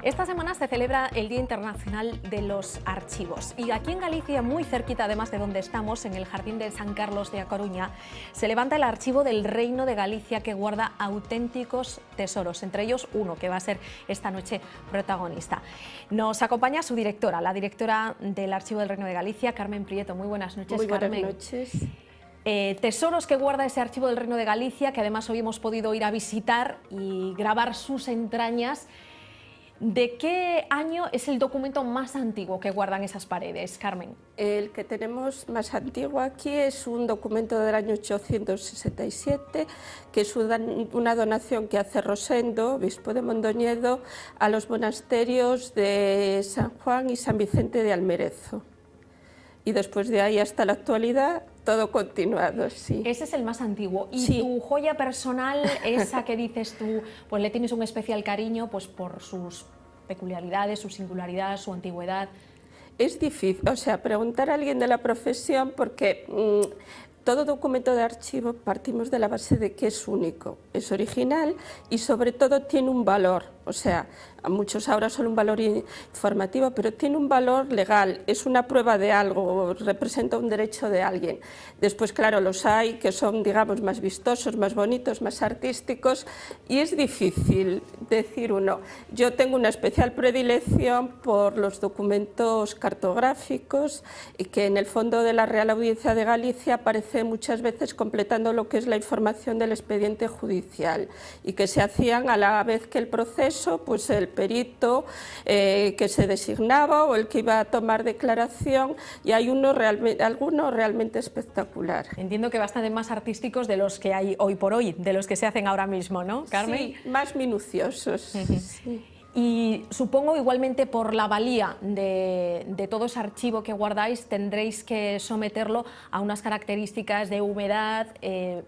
Esta semana se celebra el Día Internacional de los Archivos y aquí en Galicia, muy cerquita además de donde estamos, en el Jardín de San Carlos de A Coruña, se levanta el archivo del Reino de Galicia que guarda auténticos tesoros, entre ellos uno que va a ser esta noche protagonista. Nos acompaña su directora, la directora del Archivo del Reino de Galicia, Carmen Prieto. Muy buenas noches, Carmen. Muy buenas noches. Tesoros que guarda ese archivo del Reino de Galicia, que además hoy hemos podido ir a visitar y grabar sus entrañas. ¿De qué año es el documento más antiguo que guardan esas paredes, Carmen? El que tenemos más antiguo aquí es un documento del año 867, que es una donación que hace Rosendo, obispo de Mondoñedo, a los monasterios de San Juan y San Vicente de Almerezo. Y después de ahí hasta la actualidad, todo continuado, sí. Ese es el más antiguo. ¿Y sí. Tu joya personal, esa que dices tú, pues le tienes un especial cariño pues por sus peculiaridades, su singularidad, su antigüedad? Es difícil, o sea, preguntar a alguien de la profesión porque todo documento de archivo partimos de la base de que es único, es original y sobre todo tiene un valor, o sea, a muchos ahora solo un valor informativo, pero tiene un valor legal, es una prueba de algo, representa un derecho de alguien. Después, claro, los hay que son, digamos, más vistosos, más bonitos, más artísticos y es difícil decir uno. Yo tengo una especial predilección por los documentos cartográficos y que en el fondo de la Real Audiencia de Galicia aparece muchas veces completando lo que es la información del expediente judicial y que se hacían a la vez que el proceso, pues el perito que se designaba o el que iba a tomar declaración, y hay algunos realmente espectacular. Entiendo que bastante más artísticos de los que hay hoy por hoy, de los que se hacen ahora mismo, ¿no, Carmen? Sí, más minuciosos. Sí. Y supongo igualmente por la valía de todo ese archivo que guardáis tendréis que someterlo a unas características de humedad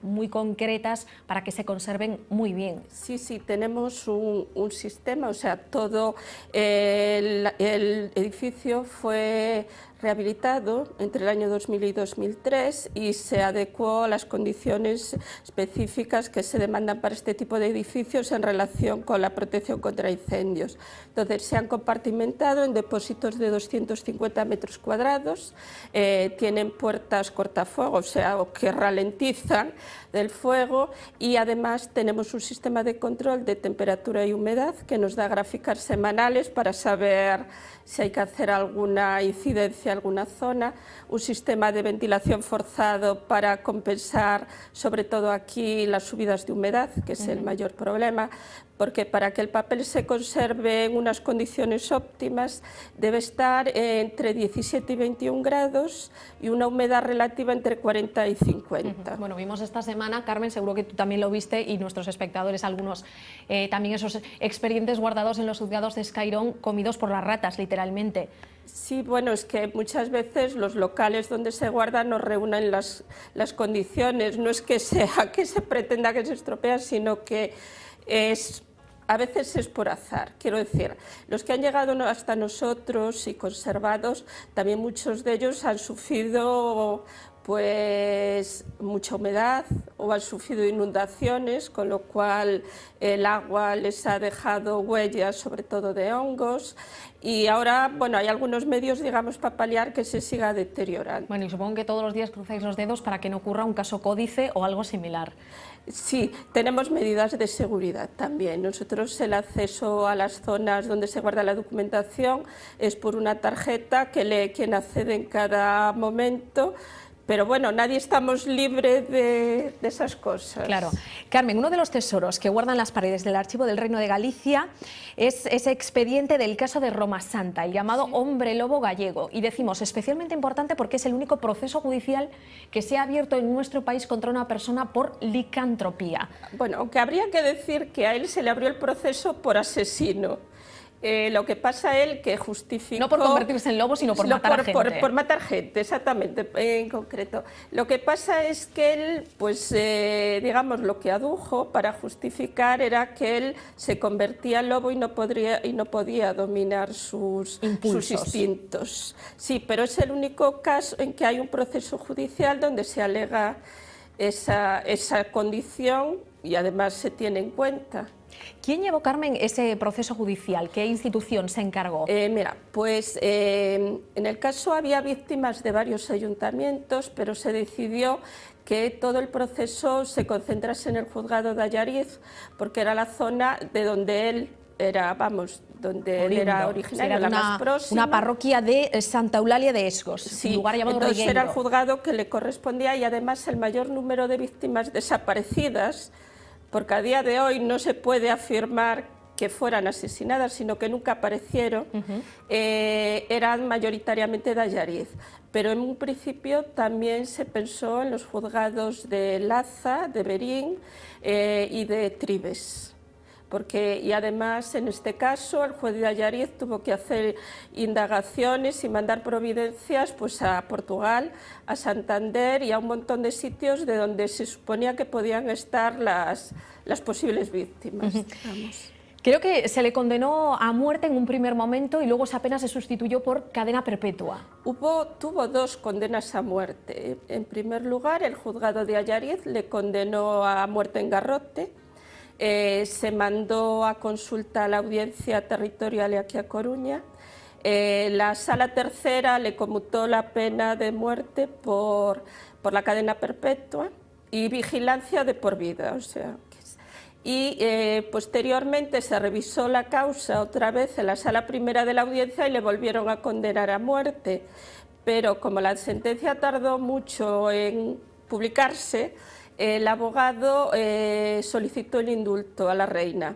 muy concretas para que se conserven muy bien. Sí, sí, tenemos un sistema, o sea, todo el edificio fue rehabilitado entre el año 2000 y 2003 y se adecuó a las condiciones específicas que se demandan para este tipo de edificios en relación con la protección contra incendios. Entonces se han compartimentado en depósitos de 250 metros cuadrados, tienen puertas cortafuegos, o sea, que ralentizan del fuego, y además tenemos un sistema de control de temperatura y humedad que nos da gráficas semanales para saber si hay que hacer alguna incidencia en alguna zona, un sistema de ventilación forzado para compensar sobre todo aquí las subidas de humedad, que es el mayor problema, porque para que el papel se conserve en unas condiciones óptimas debe estar entre 17 y 21 grados y una humedad relativa entre 40 y 50. Bueno, vimos esta semana, Carmen, seguro que tú también lo viste y nuestros espectadores algunos, también esos expedientes guardados en los juzgados de Escairón comidos por las ratas, literalmente. Sí, bueno, es que muchas veces los locales donde se guardan no reúnen las condiciones, no es que sea que se pretenda que se estropea, sino que a veces es por azar. Quiero decir, los que han llegado hasta nosotros y conservados, también muchos de ellos han sufrido pues mucha humedad o han sufrido inundaciones, con lo cual el agua les ha dejado huellas, sobre todo de hongos, y ahora, bueno, hay algunos medios, digamos, para paliar que se siga deteriorando. Bueno, y supongo que todos los días cruzáis los dedos para que no ocurra un caso códice o algo similar. Sí, tenemos medidas de seguridad también. Nosotros el acceso a las zonas donde se guarda la documentación es por una tarjeta que lee quien accede en cada momento. Pero bueno, nadie estamos libres de esas cosas. Claro. Carmen, uno de los tesoros que guardan las paredes del Archivo del Reino de Galicia es ese expediente del caso de Roma Santa, el llamado Hombre Lobo Gallego. Y decimos especialmente importante porque es el único proceso judicial que se ha abierto en nuestro país contra una persona por licantropía. Bueno, aunque habría que decir que a él se le abrió el proceso por asesino. Lo que pasa él que justificó... No por convertirse en lobo, sino por matar gente. Por matar gente, exactamente, en concreto. Lo que pasa es que él, pues, digamos, lo que adujo para justificar era que él se convertía en lobo y no podía dominar sus instintos. Sí, pero es el único caso en que hay un proceso judicial donde se alega esa condición y además se tiene en cuenta. ¿Quién llevó, Carmen, ese proceso judicial? ¿Qué institución se encargó? Mira, pues en el caso había víctimas de varios ayuntamientos, pero se decidió que todo el proceso se concentrase en el juzgado de Allariz, porque era la zona de donde él era, vamos, donde él era originario, era la más próxima. Una parroquia de Santa Eulalia de Esgos, sí, un lugar llamado entonces Regueiro. era el juzgado que le correspondía y además el mayor número de víctimas desaparecidas, porque a día de hoy no se puede afirmar que fueran asesinadas, sino que nunca aparecieron, eran mayoritariamente de Allariz. Pero en un principio también se pensó en los juzgados de Laza, de Berín y de Tribes. Y además, en este caso, el juez de Allariz tuvo que hacer indagaciones y mandar providencias pues, a Portugal, a Santander y a un montón de sitios de donde se suponía que podían estar las posibles víctimas. Creo que se le condenó a muerte en un primer momento y luego esa pena se sustituyó por cadena perpetua. Tuvo 2 condenas a muerte. En primer lugar, el juzgado de Allariz le condenó a muerte en garrote. Se mandó a consulta a la audiencia territorial aquí a Coruña. La sala tercera le conmutó la pena de muerte por la cadena perpetua y vigilancia de por vida. O sea, posteriormente se revisó la causa otra vez en la sala primera de la audiencia y le volvieron a condenar a muerte. Pero como la sentencia tardó mucho en publicarse, el abogado solicitó el indulto a la reina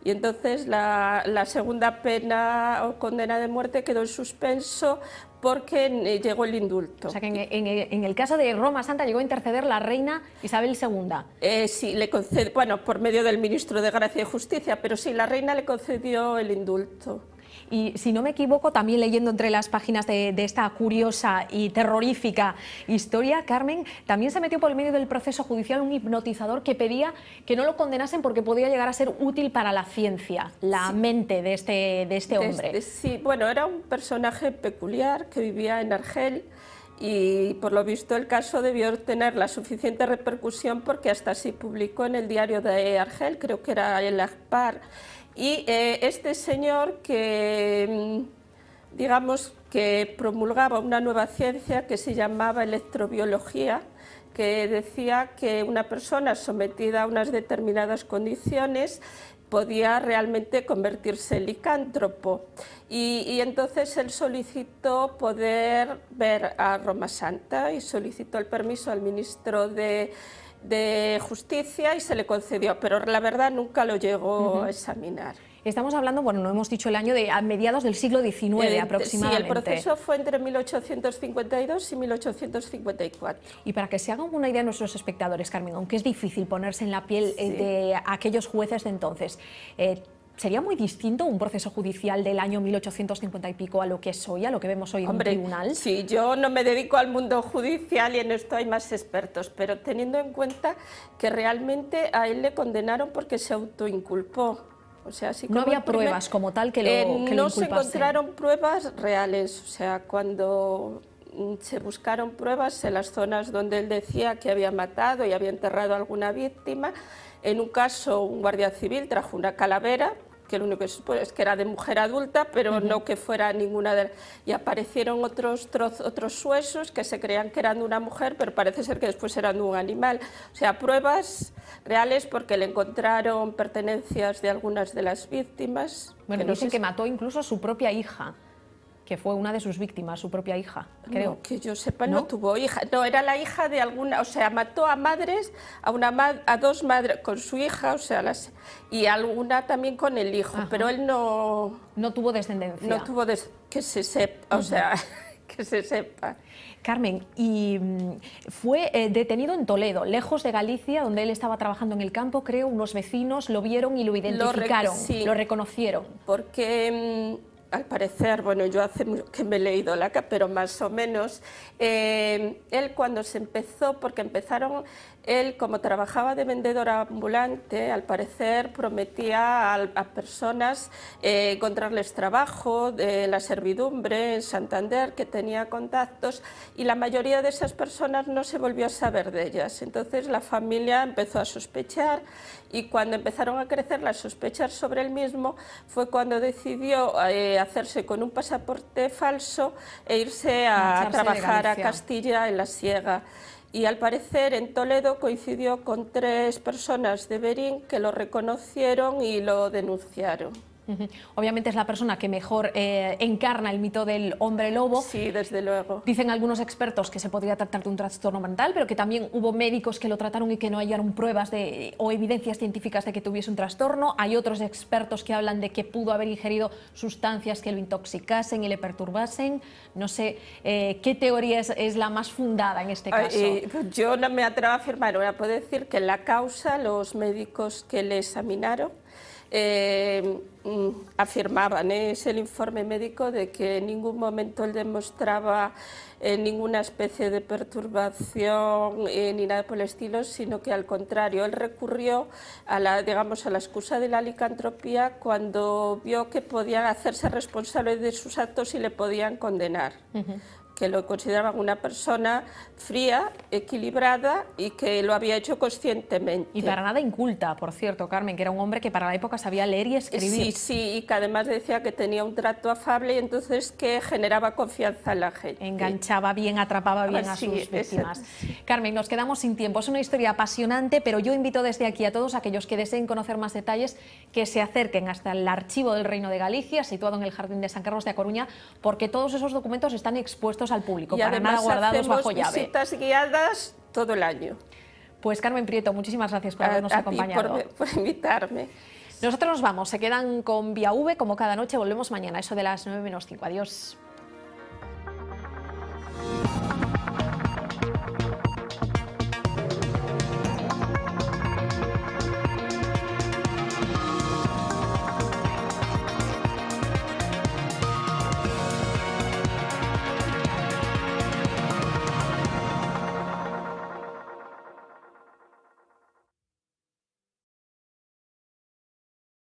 y entonces la segunda pena o condena de muerte quedó en suspenso porque llegó el indulto. O sea que en el caso de Roma Santa llegó a interceder la reina Isabel II. Sí, le concedió, bueno, por medio del ministro de Gracia y Justicia, pero sí, la reina le concedió el indulto. Y si no me equivoco, también leyendo entre las páginas de esta curiosa y terrorífica historia, Carmen, también se metió por el medio del proceso judicial un hipnotizador que pedía que no lo condenasen porque podía llegar a ser útil para la ciencia, la mente de este hombre. Sí, bueno, era un personaje peculiar que vivía en Argel y por lo visto el caso debió tener la suficiente repercusión porque hasta se publicó en el diario de Argel, creo que era el Akhbar. Y este señor que, digamos, que promulgaba una nueva ciencia que se llamaba electrobiología, que decía que una persona sometida a unas determinadas condiciones podía realmente convertirse en licántropo. Y entonces él solicitó poder ver a Roma Santa y solicitó el permiso al ministro de Justicia y se le concedió, pero la verdad nunca lo llegó a examinar. Estamos hablando, bueno, no hemos dicho el año, de a mediados del siglo XIX aproximadamente. Sí, el proceso fue entre 1852 y 1854. Y para que se hagan una idea nuestros espectadores, Carmen, aunque es difícil ponerse en la piel de aquellos jueces de entonces, ¿sería muy distinto un proceso judicial del año 1850 y pico a lo que es hoy, a lo que vemos hoy en un tribunal? Sí, yo no me dedico al mundo judicial y en esto hay más expertos, pero teniendo en cuenta que realmente a él le condenaron porque se autoinculpó. O sea, así no había pruebas como tal que lo inculpasen. No se encontraron pruebas reales, o sea, cuando se buscaron pruebas en las zonas donde él decía que había matado y había enterrado a alguna víctima. En un caso, un guardia civil trajo una calavera, que lo único que se supone es que era de mujer adulta, pero no que fuera ninguna de... Y aparecieron otros huesos que se creían que eran de una mujer, pero parece ser que después eran de un animal. O sea, pruebas reales porque le encontraron pertenencias de algunas de las víctimas. Bueno, dicen que mató incluso a su propia hija, que fue una de sus víctimas, su propia hija, creo. No, que yo sepa, no tuvo hija. No, era la hija de alguna, o sea, mató a madres, a 2 madres con su hija, o sea, y alguna también con el hijo, pero él no... No tuvo descendencia. No tuvo, que se sepa, o sea, que se sepa. Carmen, y fue detenido en Toledo, lejos de Galicia, donde él estaba trabajando en el campo, creo, unos vecinos lo vieron y lo identificaron, lo reconocieron. Porque... al parecer, bueno, yo hace mucho que me he leído la pero más o menos, él cuando se empezó, porque empezaron él, como trabajaba de vendedor ambulante, al parecer prometía a personas encontrarles trabajo, de la servidumbre en Santander, que tenía contactos, y la mayoría de esas personas no se volvió a saber de ellas. Entonces la familia empezó a sospechar, y cuando empezaron a crecer las sospechas sobre él mismo fue cuando decidió hacerse con un pasaporte falso e irse a trabajar a Castilla en la Siega. Y al parecer en Toledo coincidió con 3 personas de Berín que lo reconocieron y lo denunciaron. Obviamente es la persona que mejor encarna el mito del hombre lobo. Sí, desde luego. Dicen algunos expertos que se podría tratar de un trastorno mental, pero que también hubo médicos que lo trataron y que no hallaron pruebas o evidencias científicas de que tuviese un trastorno. Hay otros expertos que hablan de que pudo haber ingerido sustancias que lo intoxicasen y le perturbasen. No sé qué teoría es la más fundada en este caso. Yo no me atrevo a afirmar, ahora puedo decir que en la causa los médicos que le examinaron afirmaban, es el informe médico, de que en ningún momento él demostraba ninguna especie de perturbación ni nada por el estilo, sino que al contrario, él recurrió a la excusa de la licantropía cuando vio que podían hacerse responsables de sus actos y le podían condenar. Que lo consideraban una persona fría, equilibrada y que lo había hecho conscientemente. Y para nada inculta, por cierto, Carmen, que era un hombre que para la época sabía leer y escribir. Sí, y que además decía que tenía un trato afable y entonces que generaba confianza en la gente. Enganchaba bien, atrapaba bien a sus víctimas. Carmen, nos quedamos sin tiempo. Es una historia apasionante, pero yo invito desde aquí a todos aquellos que deseen conocer más detalles que se acerquen hasta el archivo del Reino de Galicia, situado en el Jardín de San Carlos de A Coruña, porque todos esos documentos están expuestos al público, y para nada guardados bajo llave. Visitas guiadas todo el año. Pues Carmen Prieto, muchísimas gracias por habernos acompañado. Por invitarme. Nosotros nos vamos, se quedan con Vía V como cada noche, volvemos mañana, eso de las 9:05. Adiós.